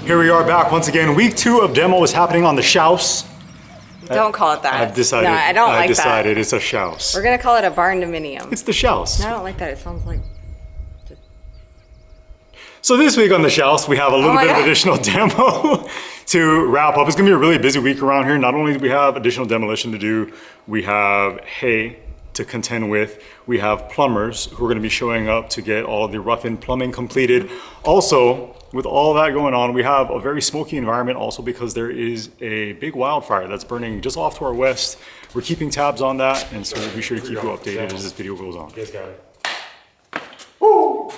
Here we are back once again. Week 2 of demo is happening on the Shouse. Don't call it that. I've decided. No, I don't like that. I've decided it's a Shouse. We're gonna call it a barn dominium. It's the Shouse. No, I don't like that. It sounds like. So this week on the Shouse, we have a little bit of additional demo to wrap up. It's gonna be a really busy week around here. Not only do we have additional demolition to do, we have hay to contend with. We have plumbers who are gonna be showing up to get all the rough-in plumbing completed. Also, with all that going on, we have a very smoky environment also because there is a big wildfire that's burning just off to our west. We're keeping tabs on that, and so we'll be sure to keep you updated as this video goes on. Yes, got it. Woo!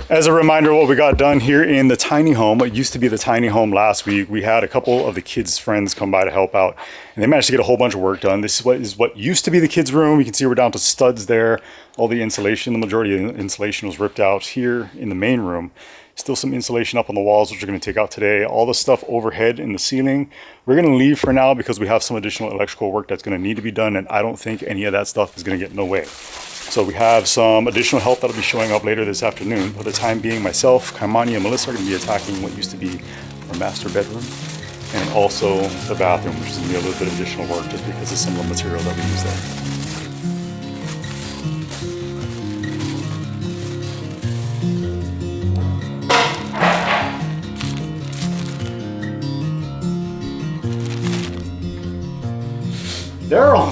As a reminder, what we got done here in the tiny home, what used to be the tiny home last week, we had a couple of the kids' friends come by to help out, and they managed to get a whole bunch of work done. This is what used to be the kids' room. You can see we're down to studs there. All the insulation, the majority of the insulation was ripped out here in the main room. Still some insulation up on the walls, which we're going to take out today. All the stuff overhead in the ceiling, we're going to leave for now because we have some additional electrical work that's going to need to be done, and I don't think any of that stuff is going to get in the way. So we have some additional help that'll be showing up later this afternoon. For the time being, myself, Kaimani, and Melissa are going to be attacking what used to be our master bedroom, and also the bathroom, which is going to be a little bit of additional work just because of some of the material that we use there.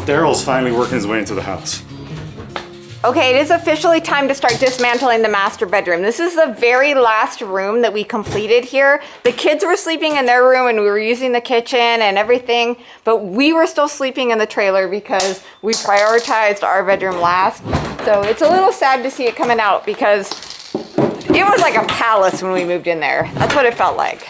Daryl's finally working his way into the house. Okay, it is officially time to start dismantling the master bedroom. This is the very last room that we completed here. The kids were sleeping in their room and we were using the kitchen and everything, but we were still sleeping in the trailer because we prioritized our bedroom last. So it's a little sad to see it coming out because it was like a palace when we moved in there. That's what it felt like.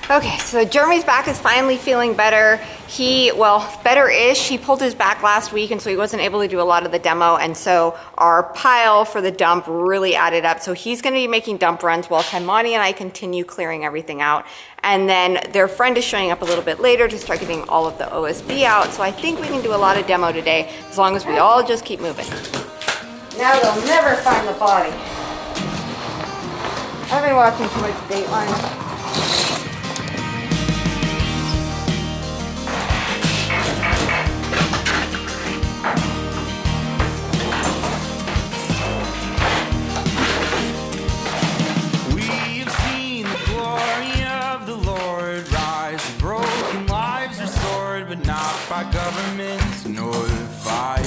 Okay, so Jeremy's back is finally feeling better. Better-ish. He pulled his back last week, and so he wasn't able to do a lot of the demo, and so our pile for the dump really added up. So he's gonna be making dump runs while Kaimani and I continue clearing everything out. And then their friend is showing up a little bit later to start getting all of the OSB out. So I think we can do a lot of demo today, as long as we all just keep moving. Now they'll never find the body. I've been watching too much Dateline. By governments nor fire.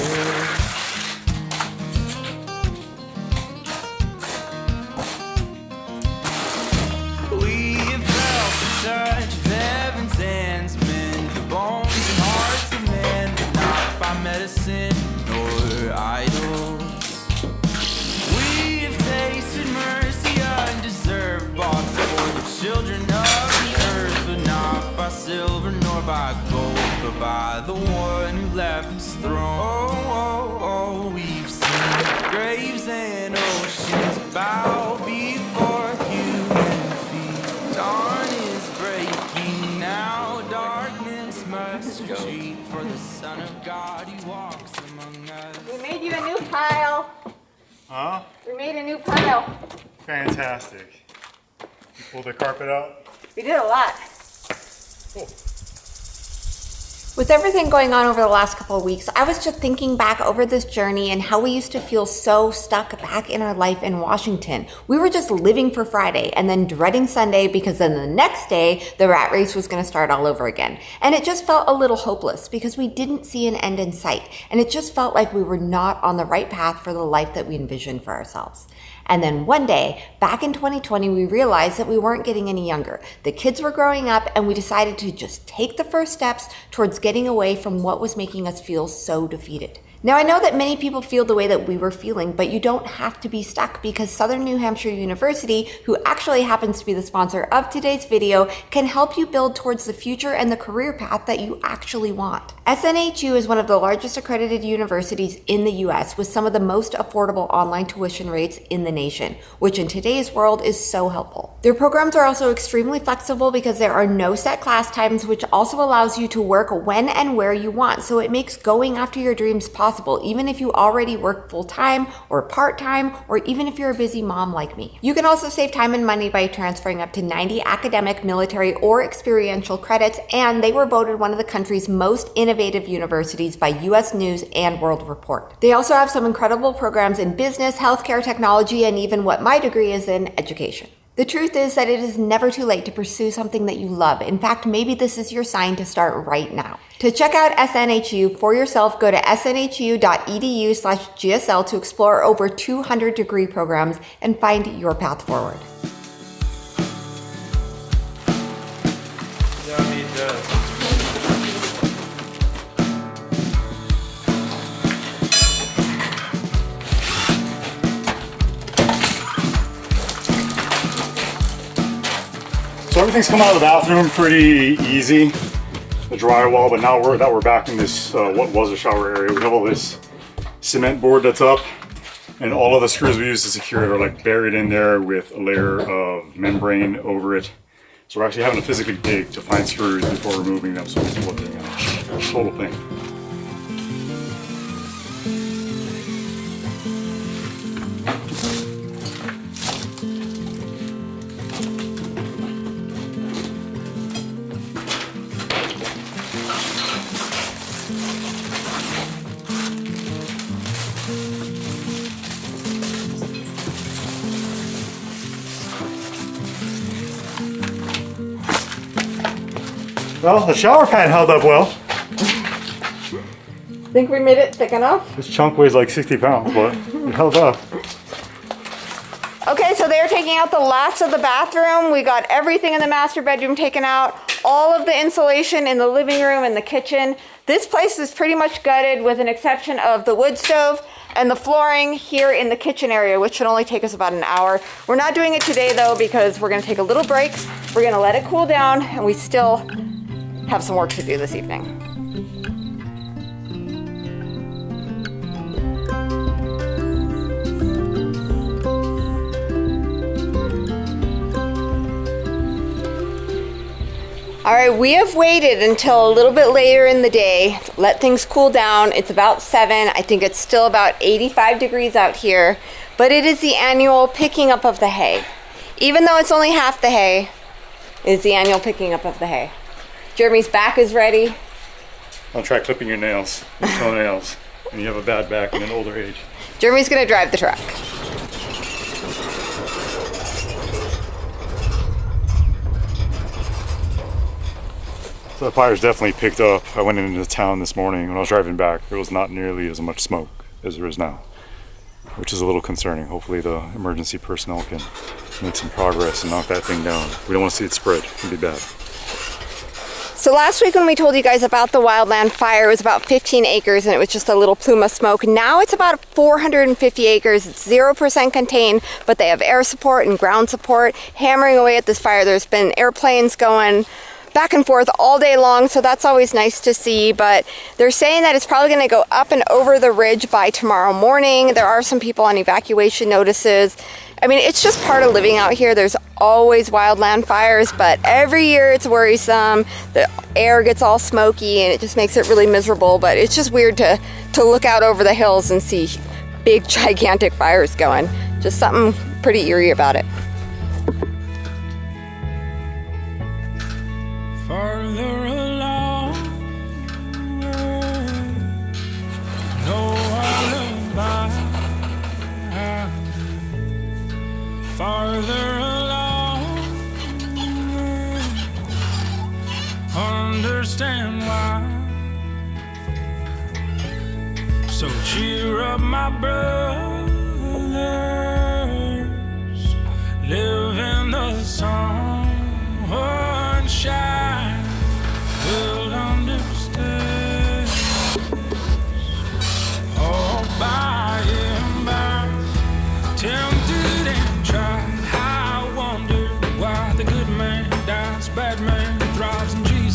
We have felt the touch of heaven's hands, mend the bones and hearts of men, but not by medicine nor idols. We have tasted mercy undeserved, bought for the children of the earth, but not by silver nor by gold, but by the one who left his throne. We've seen graves and oceans bow before human feet. Dawn is breaking now, darkness must retreat, for the Son of God who walks among us. We made you a new pile. Huh? We made a new pile. Fantastic. You pulled the carpet out? We did a lot. Cool. With everything going on over the last couple of weeks, I was just thinking back over this journey and how we used to feel so stuck back in our life in Washington. We were just living for Friday and then dreading Sunday because then the next day, the rat race was going to start all over again. And it just felt a little hopeless because we didn't see an end in sight. And it just felt like we were not on the right path for the life that we envisioned for ourselves. And then one day, back in 2020, we realized that we weren't getting any younger. The kids were growing up, and we decided to just take the first steps towards getting away from what was making us feel so defeated. Now, I know that many people feel the way that we were feeling, but you don't have to be stuck because Southern New Hampshire University, who actually happens to be the sponsor of today's video, can help you build towards the future and the career path that you actually want. SNHU is one of the largest accredited universities in the US with some of the most affordable online tuition rates in the nation, which in today's world is so helpful. Their programs are also extremely flexible because there are no set class times, which also allows you to work when and where you want, so it makes going after your dreams possible, even if you already work full-time or part-time, or even if you're a busy mom like me. You can also save time and money by transferring up to 90 academic, military, or experiential credits, and they were voted one of the country's most innovative universities by US News and World Report. They also have some incredible programs in business, healthcare, technology, and even what my degree is in, education. The truth is that it is never too late to pursue something that you love. In fact, maybe this is your sign to start right now. To check out SNHU for yourself, go to snhu.edu/GSL to explore over 200 degree programs and find your path forward. So everything's come out of the bathroom pretty easy, the drywall, but now we're back in this, what was a shower area. We have all this cement board that's up, and all of the screws we use to secure it are like buried in there with a layer of membrane over it. So we're actually having to physically dig to find screws before removing them, so it's looking at a total thing. Well, the shower pad held up well. Think we made it thick enough? This chunk weighs like 60 pounds, but it held up. Okay, so they're taking out the last of the bathroom. We got everything in the master bedroom taken out, all of the insulation in the living room and the kitchen. This place is pretty much gutted with an exception of the wood stove and the flooring here in the kitchen area, which should only take us about an hour. We're not doing it today though, because we're gonna take a little break. We're gonna let it cool down, and we still have some work to do this evening. All right, we have waited until a little bit later in the day, let things cool down. It's about 7. I think it's still about 85 degrees out here, but it is the annual picking up of the hay. Even though it's only half the hay, it's the annual picking up of the hay. Jeremy's back is ready. Don't try clipping your nails, your toenails, and you have a bad back in an older age. Jeremy's gonna drive the truck. So the fire's definitely picked up. I went into town this morning. When I was driving back, there was not nearly as much smoke as there is now, which is a little concerning. Hopefully the emergency personnel can make some progress and knock that thing down. We don't want to see it spread. It can be bad. So last week when we told you guys about the wildland fire, it was about 15 acres and it was just a little plume of smoke. Now it's about 450 acres. It's 0% contained, but they have air support and ground support hammering away at this fire. There's been airplanes going back and forth all day long, so that's always nice to see, but they're saying that it's probably going to go up and over the ridge by tomorrow morning. There are some people on evacuation notices. I mean, it's just part of living out here. There's always wildland fires, but every year it's worrisome. The air gets all smoky and it just makes it really miserable, but it's just weird to look out over the hills and see big, gigantic fires going. Just something pretty eerie about it. Farther along, no alibi. Farther along, understand why. So cheer up, my brothers, live in the sunshine. Will understand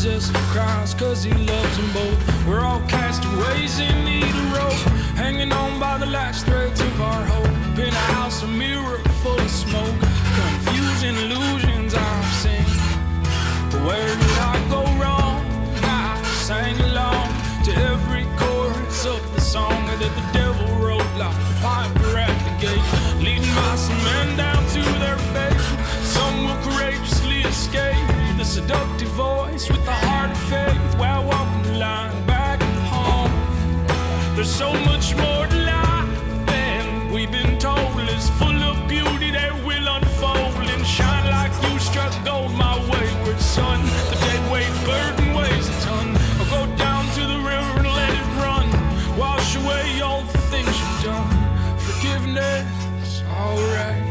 possessive cries, cause he loves them both. We're all castaways in need of rope, hanging on by the last threads of our hope. In a house, a mirror full of smoke, confusing illusions I've seen. But where did I go wrong? I sang along to every chorus of the song that the devil wrote like a piper at the gate, leading by some men down to their fate. Some will courageously escape the seductive voice with the heart of faith, while walking the line back home. There's so much more to life than we've been told. Is full of beauty that will unfold and shine like you struck gold, my wayward son. The dead weight burden weighs a ton. I'll go down to the river and let it run, wash away all the things you've done. Forgiveness, alright.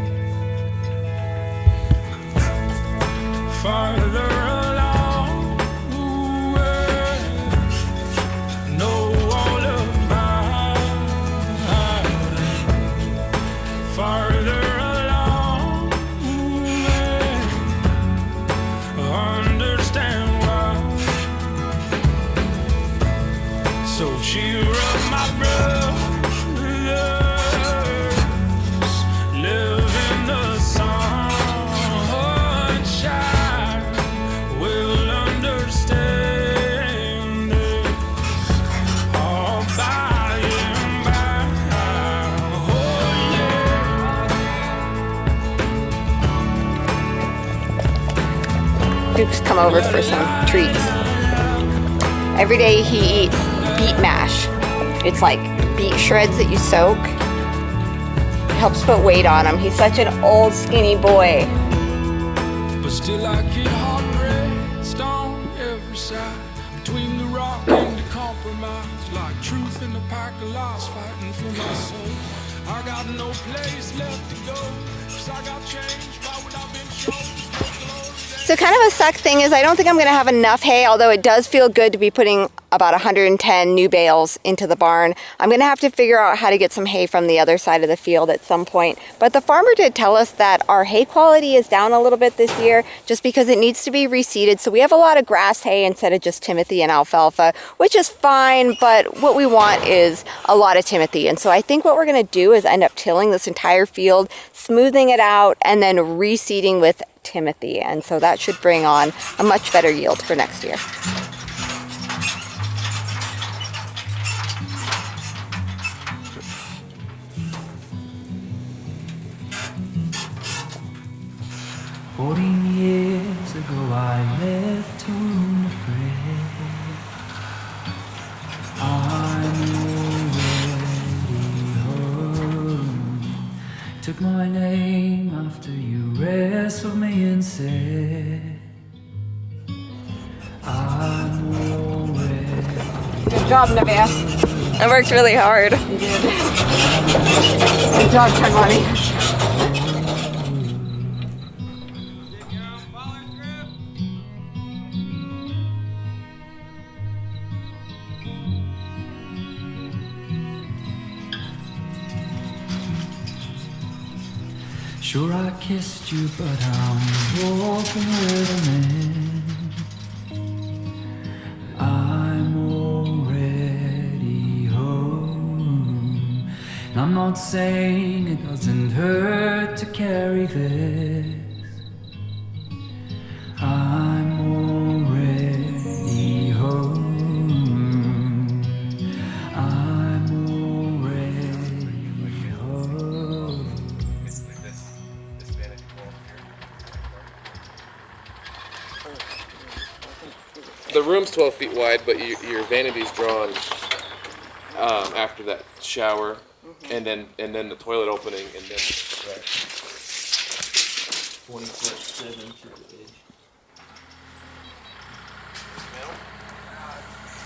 Farther along, know all about it. Farther along, understand why. So cheer up, my brothers, live in the sunshine. We'll understand this all by and by. Oh yeah. Duke's come over for some treats. Every day he eats beet mash. It's like beet shreds that you soak. It helps put weight on him. He's such an old skinny boy. But still I get hard pressed on every side, between the rock and the compromise, like truth in the pack of lies, fighting for my soul. I got no place left to go, 'cause I got changed by what I've been shown. So kind of a suck thing is I don't think I'm going to have enough hay, although it does feel good to be putting about 110 new bales into the barn. I'm going to have to figure out how to get some hay from the other side of the field at some point. But the farmer did tell us that our hay quality is down a little bit this year just because it needs to be reseeded. So we have a lot of grass hay instead of just Timothy and alfalfa, which is fine, but what we want is a lot of Timothy. And so I think what we're going to do is end up tilling this entire field, smoothing it out, and then reseeding with Timothy, and so that should bring on a much better yield for next year. Years ago I left home afraid. I'm already home. Took my name after you wrestled me and said, I'm already. Good job, Nevaeh. I worked really hard. You did. Good job, Tagwani. Sure, I kissed you, but I'm walking with a man. I'm already home. And I'm not saying it doesn't hurt to carry this. I'm already home. I'm already home. The room's 12 feet wide, but your vanity's drawn after that shower, and then the toilet opening, and then 20.7 to the edge.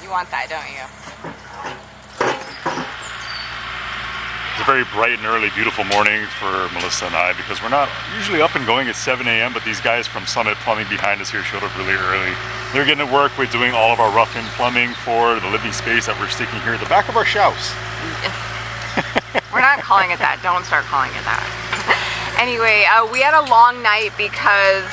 You want that, don't you? It's a very bright and early, beautiful morning for Melissa and I because we're not usually up and going at 7 a.m., but these guys from Summit Plumbing behind us here showed up really early. They're getting to work with doing all of our rough-in plumbing for the living space that we're sticking here at the back of our house. We're not calling it that. Don't start calling it that. Anyway, we had a long night because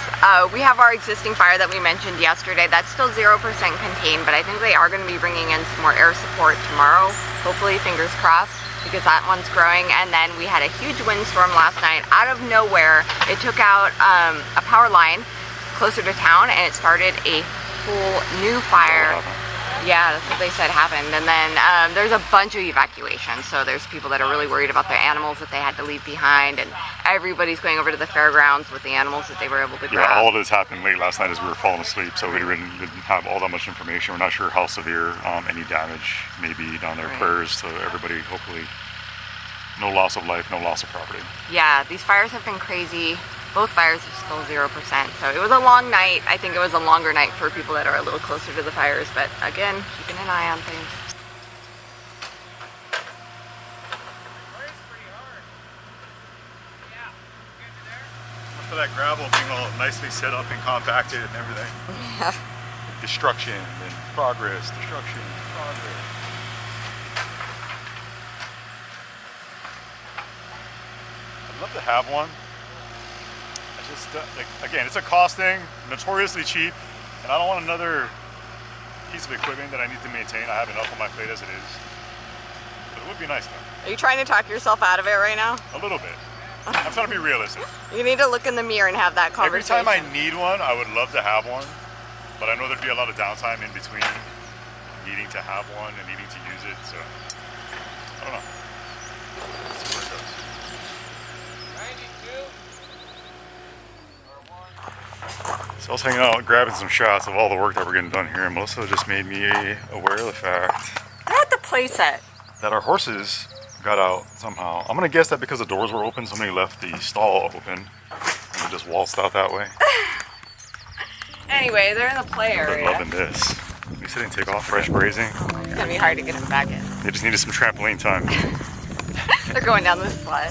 we have our existing fire that we mentioned yesterday. That's still 0% contained, but I think they are going to be bringing in some more air support tomorrow. Hopefully, fingers crossed, because that one's growing. And then we had a huge windstorm last night. Out of nowhere, it took out a power line closer to town, and it started a whole new fire. Yeah, that's what they said happened. And then there's a bunch of evacuations. So there's people that are really worried about their animals that they had to leave behind, and everybody's going over to the fairgrounds with the animals that they were able to grab. Yeah, all of this happened late last night as we were falling asleep, so we didn't have all that much information. We're not sure how severe any damage may be down there. Right. Prayers to everybody, hopefully no loss of life, no loss of property. Yeah, these fires have been crazy. Both fires are still 0%. So it was a long night. I think it was a longer night for people that are a little closer to the fires, but again, keeping an eye on things. For that gravel being all nicely set up and compacted and everything. Yeah. Destruction and progress, destruction and progress. I'd love to have one. I just, again, it's a cost thing, notoriously cheap, and I don't want another piece of equipment that I need to maintain. I have enough on my plate as it is. But it would be nice though. Are you trying to talk yourself out of it right now? A little bit. I'm trying to be realistic. You need to look in the mirror and have that Every conversation. time I need one, I would love to have one, but I know there'd be a lot of downtime in between needing to have one and needing to use it, so I don't know. Let's see where it goes. 92 or 1. So I was hanging out, grabbing some shots of all the work that we're getting done here, and Melissa just made me aware of the fact They're at the playset. that our horses got out somehow. I'm gonna guess that because the doors were open, somebody left the stall open and they just waltzed out that way. Anyway, they're in the play They're area. loving this. At least they didn't take off fresh grazing. It's gonna be hard to get them back in. They just needed some trampoline time. They're going down this slide.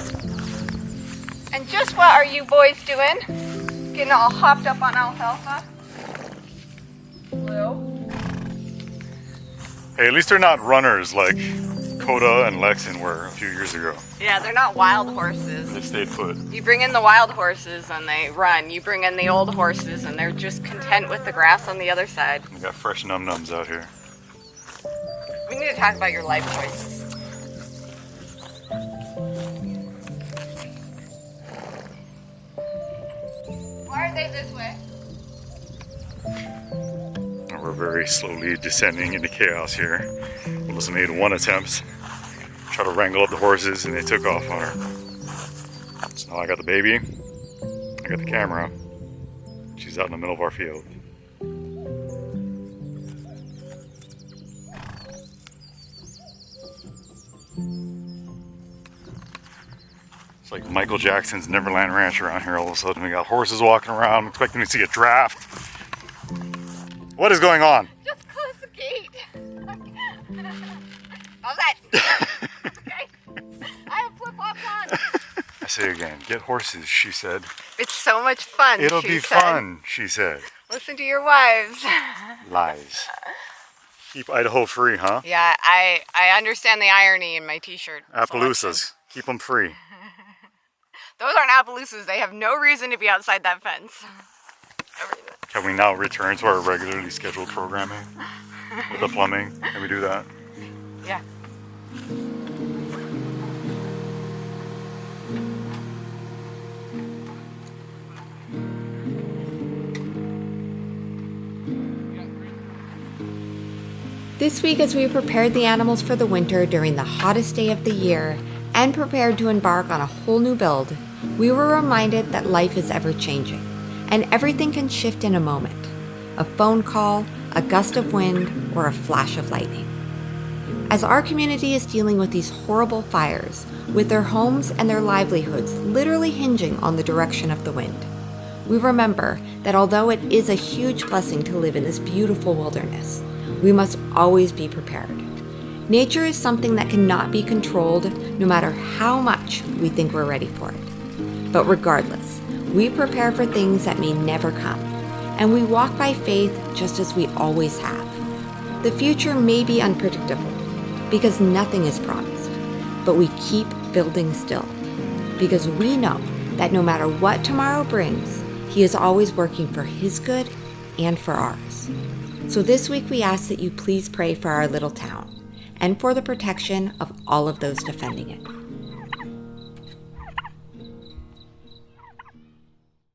And just what are you boys doing? Getting all hopped up on alfalfa? Blue? Hey, at least they're not runners like Coda and Lexin were a few years ago. Yeah, they're not wild horses. They stayed put. You bring in the wild horses and they run. You bring in the old horses and they're just content with the grass on the other side. We got fresh num-nums out here. We need to talk about your life choices. Why are they this way? And we're very slowly descending into chaos here. Melissa made one attempt, try to wrangle up the horses, and they took off on her. So now I got the baby, I got the camera. She's out in the middle of our field. It's like Michael Jackson's Neverland Ranch around here. All of a sudden we got horses walking around. I'm expecting to see a draft. What is going on? Just close the gate. How's that? Okay. I have flip-flops on. I say again, get horses, she said. It's so much fun. It'll she be said. fun, she said. Listen to your wives. Lies. Keep Idaho free, huh? Yeah, I understand the irony in my t-shirt. Appaloosas. Keep them free. Those aren't Appaloosas. They have no reason to be outside that fence. No reason. Can we now return to our regularly scheduled programming with the plumbing? Can we do that? Yeah. This week, as we prepared the animals for the winter during the hottest day of the year and prepared to embark on a whole new build, we were reminded that life is ever-changing and everything can shift in a moment. A phone call, a gust of wind, or a flash of lightning. As our community is dealing with these horrible fires, with their homes and their livelihoods literally hinging on the direction of the wind, we remember that although it is a huge blessing to live in this beautiful wilderness, we must always be prepared. Nature is something that cannot be controlled no matter how much we think we're ready for it. But regardless, we prepare for things that may never come, and we walk by faith just as we always have. The future may be unpredictable, because nothing is promised, but we keep building still, because we know that no matter what tomorrow brings, He is always working for His good and for ours. So this week we ask that you please pray for our little town and for the protection of all of those defending it.